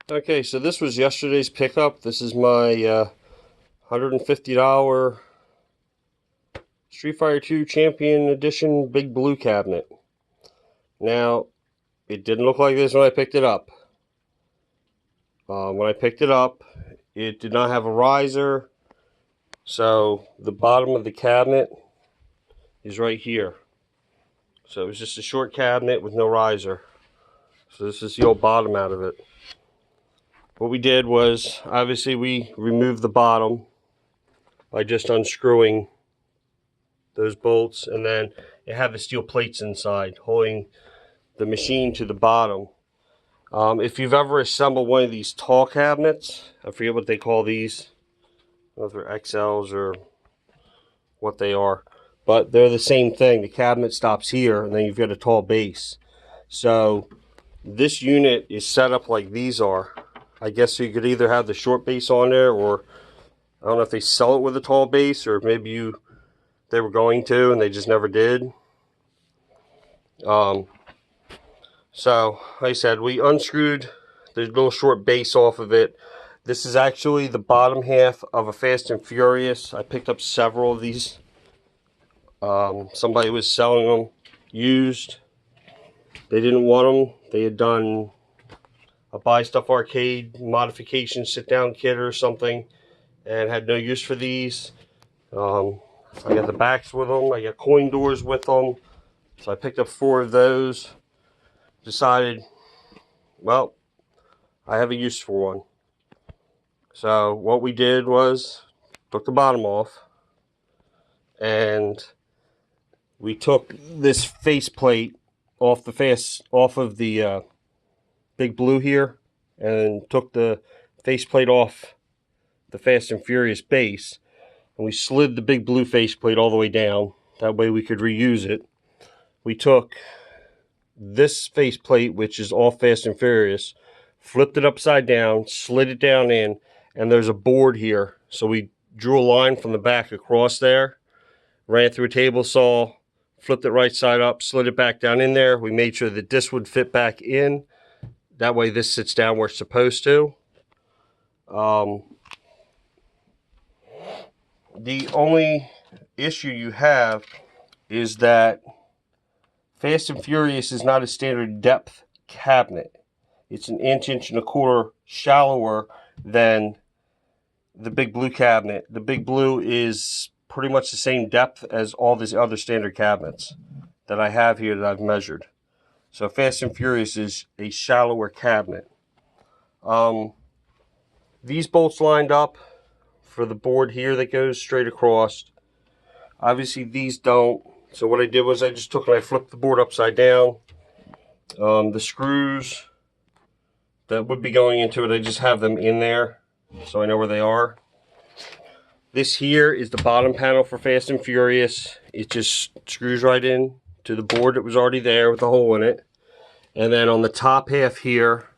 Okay, so this was yesterday's pickup. This is my $150 Street Fighter 2 Champion Edition Big Blue cabinet. Now, it didn't look like this when I picked it up. When I picked it up, it did not have a riser, so the bottom of the cabinet is right here. So it was just a short cabinet with no riser. So this is the old bottom out of it. What we did was, obviously we removed the bottom by just unscrewing those bolts, and then it had the steel plates inside holding the machine to the bottom. If you've ever assembled one of these tall cabinets, I forget what they call these, I don't know if they're XLs or what they are, but they're the same thing. The cabinet stops here and then you've got a tall base. So this unit is set up like these are. I guess you could either have the short base on there, or I don't know if they sell it with a tall base, or maybe they were going to and they just never did. So, like I said, we unscrewed the little short base off of it. This is actually the bottom half of a Fast and Furious. I picked up several of these. Somebody was selling them used. They didn't want them. They had done a Buy Stuff Arcade modification sit-down kit or something and had no use for these. I got the backs with them. I got coin doors with them. So I picked up 4 of those. Decided, well, I have a use for one. So what we did was took the bottom off, and we took this faceplate off of the Big Blue here, and took the faceplate off the Fast and Furious base, and we slid the Big Blue faceplate all the way down. That way we could reuse it. We took this faceplate, which is all Fast and Furious, flipped it upside down, slid it down in, and there's a board here. So we drew a line from the back across there, ran it through a table saw, flipped it right side up, slid it back down in there. We made sure that this would fit back in. That way this sits down where it's supposed to. The only issue you have is that Fast and Furious is not a standard depth cabinet. It's an inch and a quarter shallower than the Big Blue cabinet. The Big Blue is pretty much the same depth as all these other standard cabinets that I have here that I've measured. So Fast and Furious is a shallower cabinet. These bolts lined up for the board here that goes straight across. Obviously these don't. So what I did was I just took and I flipped the board upside down. The screws that would be going into it, I just have them in there so I know where they are. This here is the bottom panel for Fast and Furious. It just screws right in to the board that was already there with a hole in it. And then on the top half here,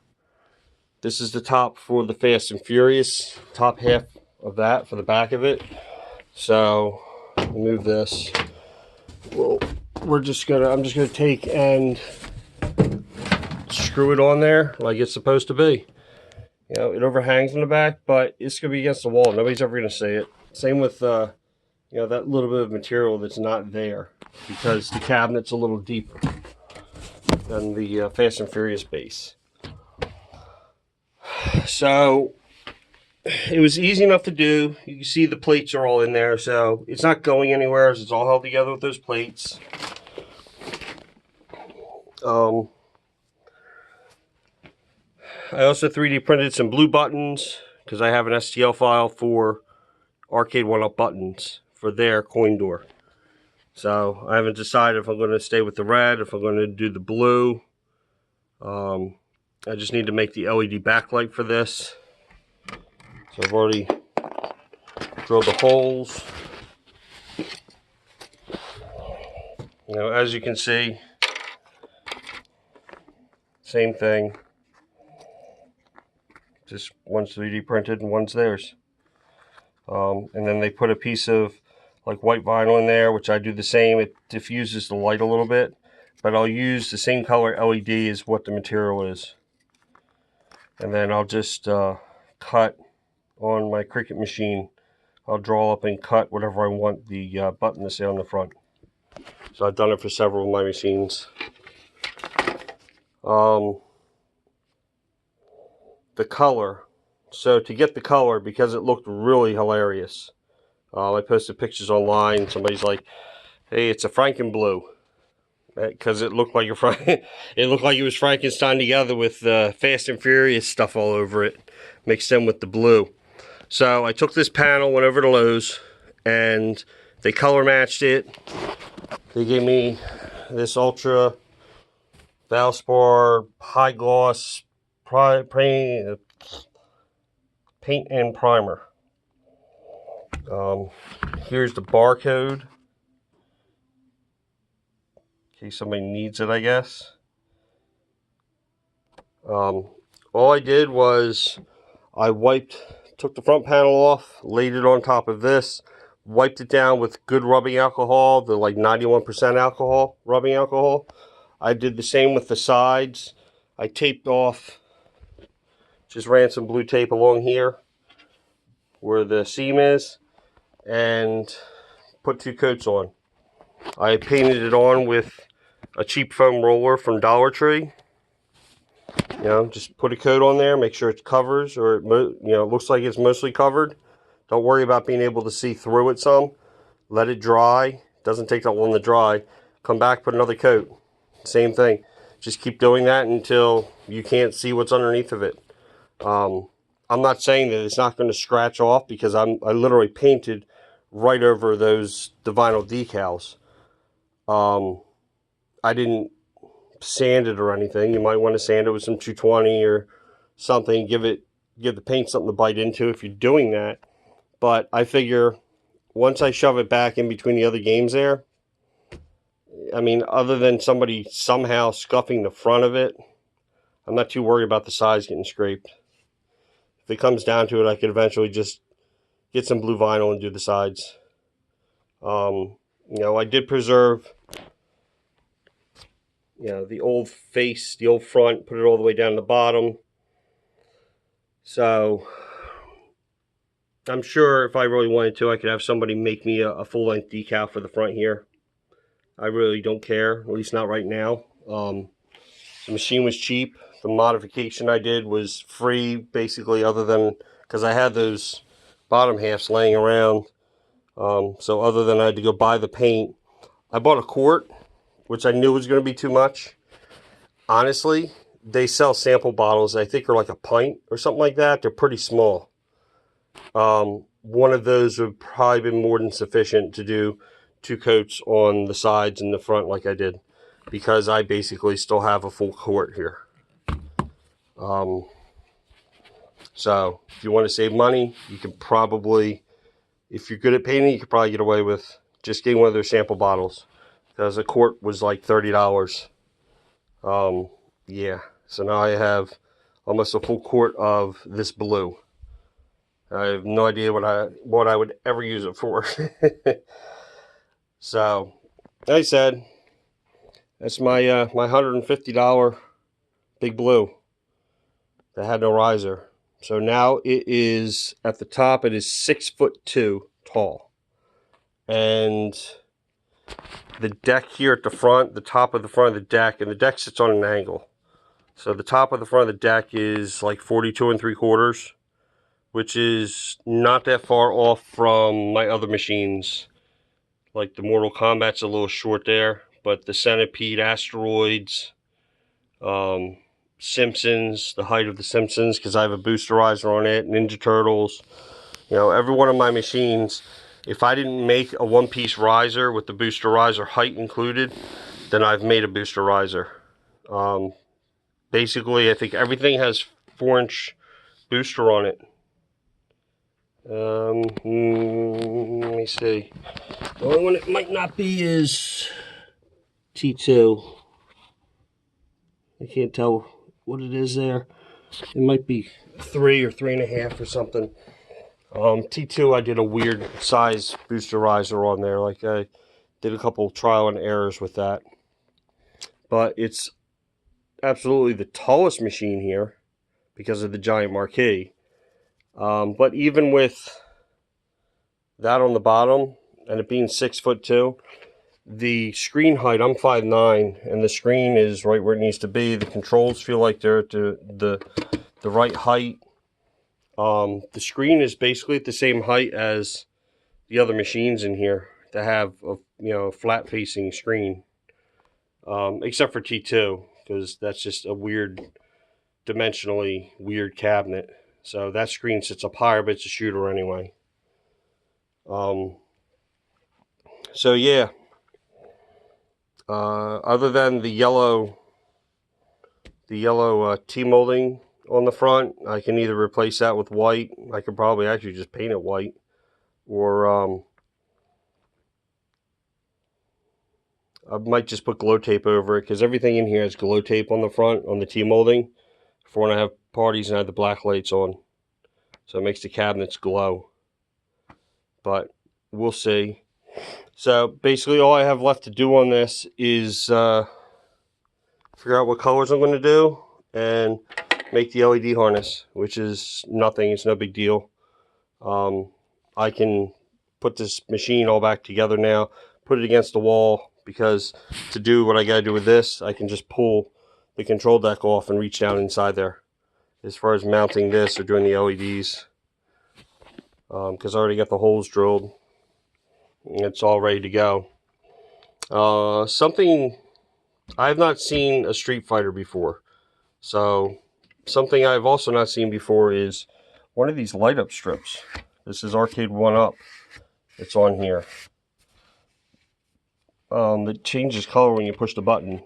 this is the top for the Fast and Furious, top half of that for the back of it. So move this. Well, I'm just gonna take and screw it on there like it's supposed to be. You know, it overhangs in the back, but it's gonna be against the wall. Nobody's ever gonna see it. Same with you know, that little bit of material that's not there, because the cabinet's a little deeper than the Fast and Furious base. So it was easy enough to do. You can see the plates are all in there, so it's not going anywhere. It's all held together with those plates. I also 3D printed some blue buttons because I have an STL file for Arcade 1-Up buttons for their coin door. So I haven't decided if I'm going to stay with the red, if I'm going to do the blue. I just need to make the LED backlight for this. So I've already drilled the holes. You know, as you can see, same thing. Just one's 3D printed and one's theirs. And then they put a piece of like white vinyl in there, which I do the same. It diffuses the light a little bit, but I'll use the same color LED as what the material is. and then I'll just cut on my Cricut machine. I'll draw up and cut whatever I want the button to say on the front. So I've done it for several of my machines. The color. So to get the color, because it looked really hilarious, I posted pictures online. Somebody's like, "Hey, it's a Frankenblue," because it looked like it looked like it was Frankenstein together with Fast and Furious stuff all over it, mixed in with the blue. So I took this panel, went over to Lowe's, and they color matched it. They gave me this Ultra Valspar high gloss paint and primer. Here's the barcode, in case somebody needs it, I guess. All I did was I took the front panel off, laid it on top of this, wiped it down with good rubbing alcohol, the like 91% alcohol, rubbing alcohol. I did the same with the sides. I taped off, just ran some blue tape along here where the seam is, and put 2 coats on. I painted it on with a cheap foam roller from Dollar Tree. You know, just put a coat on there, make sure it covers, or it looks like it's mostly covered. Don't worry about being able to see through it some. Let it dry. Doesn't take that long to dry. Come back, put another coat. Same thing. Just keep doing that until you can't see what's underneath of it. I'm not saying that it's not going to scratch off, because I literally painted right over the vinyl decals. I didn't sand it or anything. You might want to sand it with some 220 or something. Give the paint something to bite into if you're doing that. But I figure once I shove it back in between the other games there, I mean, other than somebody somehow scuffing the front of it, I'm not too worried about the sides getting scraped. If it comes down to it, I could eventually just get some blue vinyl and do the sides. I did preserve, the old face, the old front, put it all the way down to the bottom. So I'm sure if I really wanted to, I could have somebody make me a full-length decal for the front here. I really don't care, at least not right now. The machine was cheap. The modification I did was free, basically, other than because I had those bottom halves laying around. So other than I had to go buy the paint, I bought a quart, which I knew was going to be too much. Honestly, they sell sample bottles, I think are like a pint or something like that. They're pretty small. One of those would probably be more than sufficient to do 2 coats on the sides and the front like I did, because I basically still have a full quart here. So if you want to save money, you can probably, if you're good at painting, you could probably get away with just getting one of those sample bottles, because a quart was like $30. Yeah, so now I have almost a full quart of this blue. I have no idea what I would ever use it for. So, like I said, that's my my $150 Big Blue that had no riser. So now it is at the top. It is 6'2" tall, and the deck here at the front, the top of the front of the deck, and the deck sits on an angle. So the top of the front of the deck is like 42 3/4, which is not that far off from my other machines. Like the Mortal Kombat's a little short there, but the Centipede, Asteroids, Simpsons, the height of the Simpsons, because I have a boosterizer on it, Ninja Turtles, every one of my machines, if I didn't make a one-piece riser with the boosterizer height included, then I've made a boosterizer. Basically, I think everything has 4-inch booster on it. Let me see. The only one it might not be is T2. I can't tell what it is there. It might be 3 or 3.5 or something. T2, I did a weird size boosterizer on there. Like I did a couple trial and errors with that. But it's absolutely the tallest machine here, because of the giant marquee. But even with that on the bottom and it being 6'2", the screen height, I'm 5'9", and the screen is right where it needs to be. The controls feel like they're at the right height. The screen is basically at the same height as the other machines in here that have a flat facing screen, except for T2, because that's just a dimensionally weird cabinet. So that screen sits up higher, but it's a shooter anyway. So yeah, other than the yellow T-molding on the front, I can either replace that with white. I could probably actually just paint it white, or I might just put glow tape over it, because everything in here has glow tape on the front on the T-molding for when I have parties and I have the black lights on, so it makes the cabinets glow. But we'll see. So basically all I have left to do on this is figure out what colors I'm going to do and make the LED harness, which is nothing. It's no big deal. I can put this machine all back together now, put it against the wall, because to do what I got to do with this, I can just pull the control deck off and reach down inside there. As far as mounting this or doing the LEDs, because I already got the holes drilled. It's all ready to go. Something I've not seen a Street Fighter before. So something I've also not seen before is one of these light up strips. This is Arcade 1-Up. It's on here. It changes color when you push the button.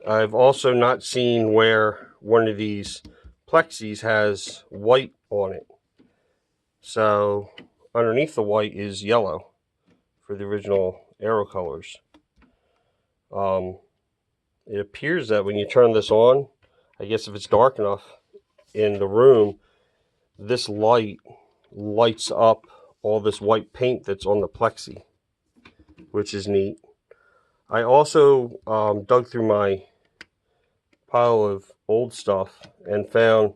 I've also not seen where one of these plexis has white on it. So underneath the white is yellow for the original Aero colors. It appears that when you turn this on, I guess if it's dark enough in the room, this light lights up all this white paint that's on the plexi, which is neat. I also dug through my pile of old stuff and found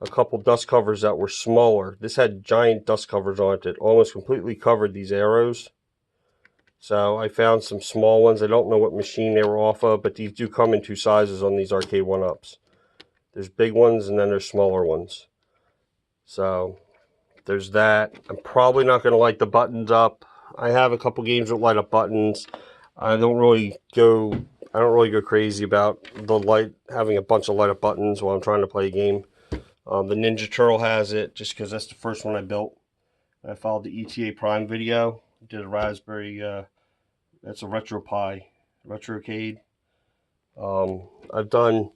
a couple dust covers that were smaller. This had giant dust covers on it that almost completely covered these arrows. So I found some small ones. I don't know what machine they were off of, but these do come in two sizes on these Arcade 1-Ups. There's big ones and then there's smaller ones. So there's that. I'm probably not going to light the buttons up. I have a couple games that light up buttons. I don't really go crazy about having a bunch of light up buttons while I'm trying to play a game. The Ninja Turtle has it, just because that's the first one I built. I followed the ETA Prime video. Did a Raspberry. That's a RetroPie, Retrocade. I've done,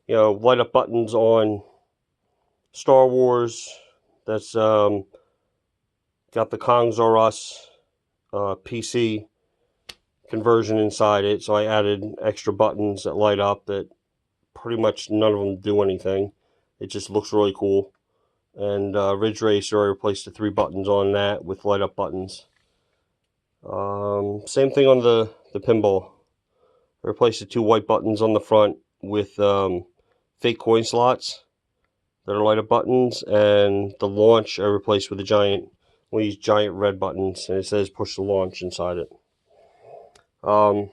light up buttons on Star Wars. That's got the Kongs R Us PC conversion inside it, so I added extra buttons that light up that pretty much none of them do anything. It just looks really cool. And Ridge Racer, I replaced the 3 buttons on that with light up buttons. Same thing on the pinball. I replaced the 2 white buttons on the front with fake coin slots that are light up buttons, and the launch I replaced with one of these giant red buttons, and it says push the launch inside it. I'm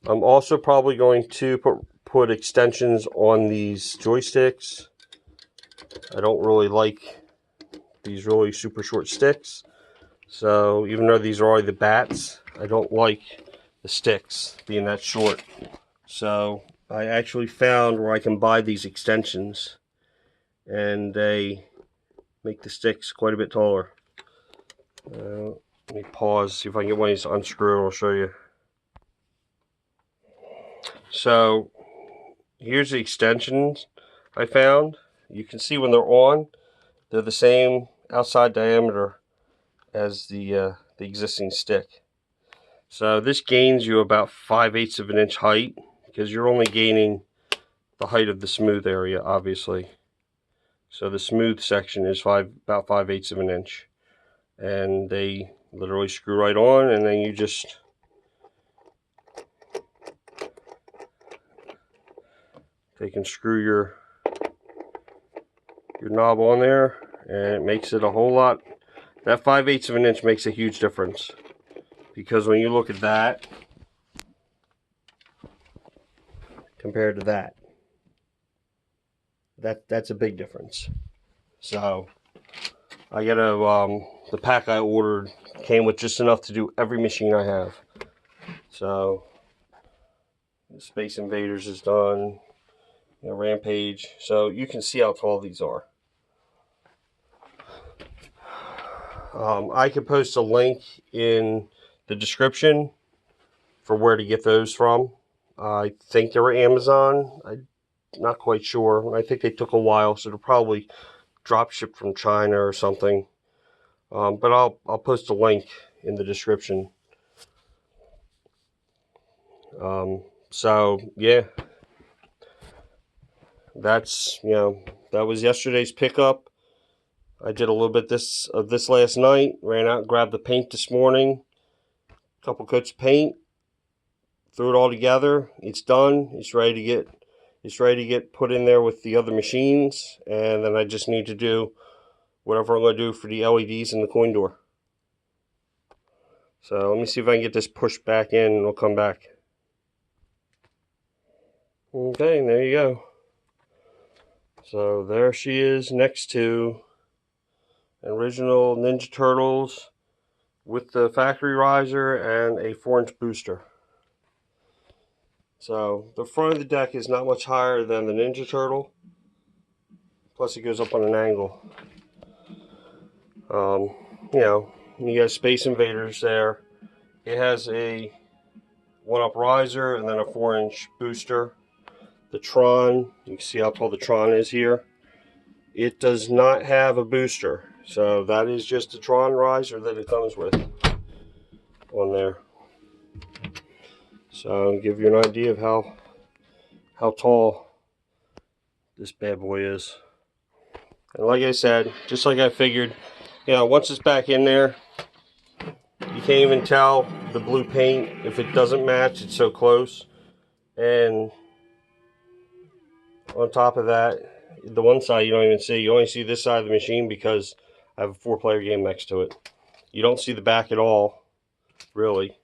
also probably going to put extensions on these joysticks. I don't really like these really super short sticks. So even though these are already the bats, I don't like the sticks being that short. So I actually found where I can buy these extensions, and they make the sticks quite a bit taller. Let me pause, see if I can get one of these unscrewed. I'll show you. So here's the extensions I found. You can see when they're on, they're the same outside diameter as the existing stick. So this gains you about 5/8 of an inch height, because you're only gaining the height of the smooth area, obviously. So the smooth section is about 5/8 of an inch, and they literally screw right on, and then you just they can screw your your knob on there, and it makes it a whole lot. That 5/8 of an inch makes a huge difference, because when you look at that compared to that's a big difference. So I gotta the pack I ordered came with just enough to do every machine I have. So the Space Invaders is done, you know, Rampage. So you can see how tall these are. I could post a link in the description for where to get those from. I think they were Amazon. I'm not quite sure. I think they took a while, so they're probably drop shipped from China or something. But I'll post a link in the description. So yeah, that's, you know, that was yesterday's pickup. I did a little bit of this last night. Ran out and grabbed the paint this morning. A couple coats of paint. Threw it all together. It's done. It's ready to get put in there with the other machines, and then I just need to do whatever I'm going to do for the LEDs in the coin door. So let me see if I can get this pushed back in, and we'll come back. Okay, there you go. So there she is next to an original Ninja Turtles with the factory riser and a 4-inch booster. So the front of the deck is not much higher than the Ninja Turtle. Plus it goes up on an angle. You know, you got Space Invaders there. It has a 1-up riser and then a 4-inch booster. The Tron, you can see how tall the Tron is here. It does not have a booster, so that is just a Tron riser that it comes with on there. So I'll give you an idea of how tall this bad boy is. And like I said, just like I figured, you know, once it's back in there, you can't even tell the blue paint if it doesn't match. It's so close. And on top of that, the one side you don't even see. You only see this side of the machine because I have a 4-player game next to it. You don't see the back at all, really.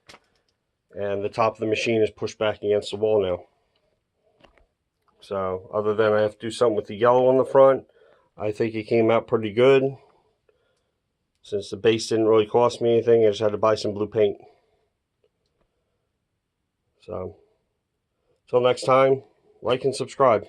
And the top of the machine is pushed back against the wall now. So other than I have to do something with the yellow on the front, I think it came out pretty good. Since the base didn't really cost me anything, I just had to buy some blue paint. So, till next time, like and subscribe.